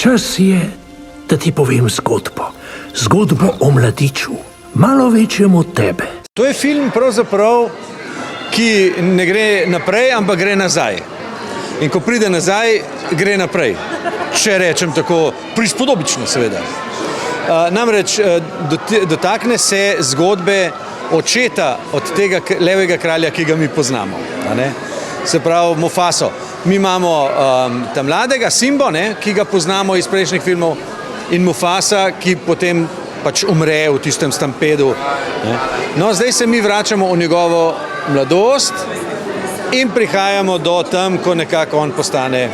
Čas je, da ti povem zgodbo. Zgodbo o mladiču, malo večjem od tebe. To je film pravzaprav, ki ne gre naprej, ampak gre nazaj. In ko pride nazaj, gre naprej. Če rečem tako, prispodobično seveda. Namreč dotakne se zgodbe očeta od tega levega kralja, ki ga mi poznamo. Se pravi Mufaso. Mi imamo ta mladega Simbo, ki ga poznamo iz prejšnjih filmov, in Mufasa, ki potem pač umre v tistem stampedu. No, zdaj se mi vračamo v njegovo mladost in prihajamo do tam, ko nekako on postane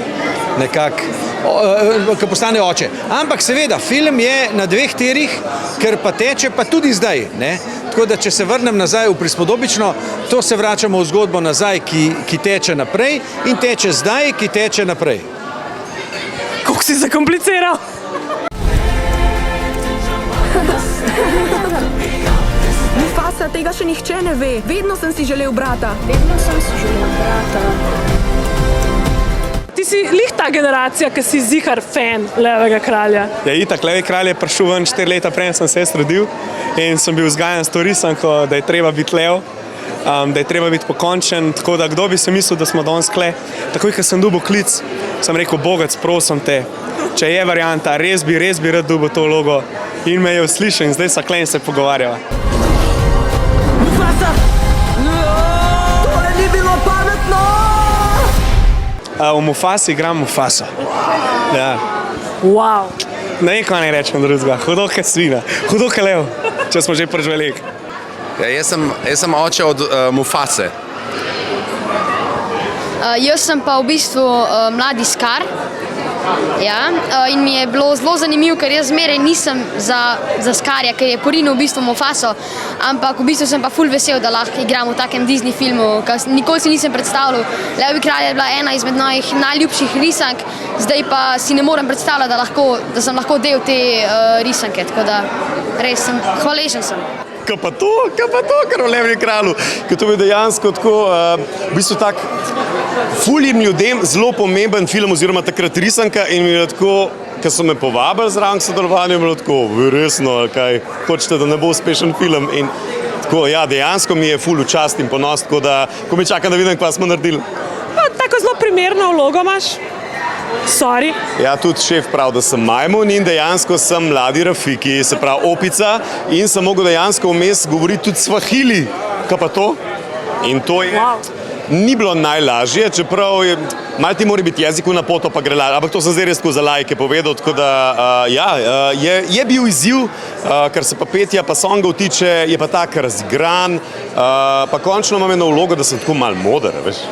ko postane oče. Ampak seveda, film je na dveh tirih, ker pa teče pa tudi zdaj. Tako da, če se vrnem nazaj v prispodobično, to se vračamo v zgodbo nazaj, ki teče naprej, in teče zdaj, ki teče naprej. Kako si zakompliciral? Mufasa, tega še nihče ne ve. Vedno sem si želel brata. Ti si lih ta generacija, ki si zihar fan levega kralja. Ja, itak, levi kralj je prišel ven 4 leta prej, sem se rodil in sem bil vzgajan s to risanko, da je treba biti lev, da je treba biti pokončen, tako da kdo bi se mislil, da smo danes kle. Takoj, ko sem dobil klic, sem rekel, Bogac, prosim te, če je varianta, res bi rad dobil to vlogo, in me je uslišal in zdaj so kle in se pogovarjava. Mufasa! Tole ni bilo pametno! V Mufasi igram Mufaso. Ja. Wow. Ne vem, kaj ne rečem drugega. Hudo ke svina, hudo ke lev, če smo že preživeli. Ja, jaz sem oče od Mufase. Jaz sem pa v bistvu mladi Scar. Ja, in mi je bilo zelo zanimivo, ker jaz zmeraj nisem za Scarja, ker je porinil v bistvu Mufaso, ampak v bistvu sem pa ful vesel, da lahko igram v takem Disney filmu, ker nikoli si nisem predstavljal. Levi kralj je bila ena izmed mojih najljubših risank, zdaj pa si ne morem predstavljati, da sem lahko del te risanke, tako da res sem hvaležen sem. Kaj pa to, kar v Levem kralju, ker to je dejansko tako, v bistvu tak fuljim ljudem zelo pomemben film oziroma takrat risanka in mi je tako, ker so me povabili zraven k sodelovanju, je bilo tako, resno, kaj hočete, da ne bo uspešen film in tako, ja, dejansko mi je ful v čast in ponos, tako da, ko mi čakam, da vidim, kaj smo naredili. Tako zelo primerno vlogo imaš. Sorry. Ja, tudi šef pravi, da sem majmun in dejansko sem mladi Rafiki, se pravi opica in sem mogel dejansko vmes govoriti tudi svahili. Kaj pa to? In to je, ni bilo najlažje, čeprav malo ti mora biti jeziku na poto, pa gre lažje, ampak to sem zdaj res tako za laike povedal, tako da, ja, je bil izziv, kar se pa petja pa songov tiče, je pa tak razigran, pa končno imam eno vlogo, da sem tako malo moder, veš.